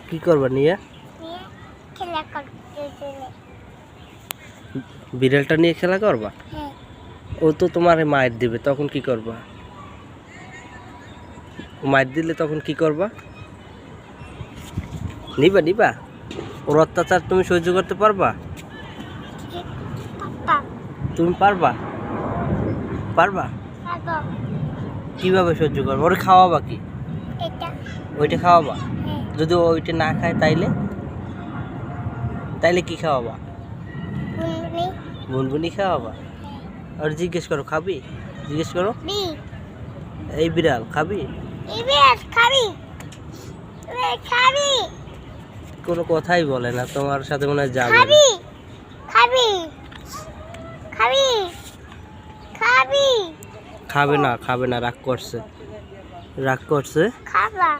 কি করবা নিয়ে? নিয়ে খেলা করতে চলে। বিড়ালটা নিয়ে খেলা করবা? হ্যাঁ। ও তো তোমার মায়ের দিবে, তখন কি করবা? মায়ের দিলে তখন কি করবা? নিবা নিবা? ওর অত্যাচার তুমি সহ্য করতে পারবা? পাপা তুমি পারবা? পারবা? পাবো। কিভাবে সহ্য করবা? ওরে খাওয়াবা কি? এটা ওইটা খাওয়াবা? হ্যাঁ। যদি ও ওইটা না খায় তাইলে? তাইলে কি খাওয়াবা? বুনবুনি বুনবুনি খাওয়াবা? আর জিজ্ঞেস করো খাবি? জিজ্ঞেস করো, বি এই বিড়াল খাবি? ইবিএস খাবি? খাবি কোনো কথাই বলে না, তোমার সাথে মনে হয় যাবে না। খাবি খাবি খাবি খাবি খাবে না, খাবে না, রাগ করছে, রাগ করছে। খাবা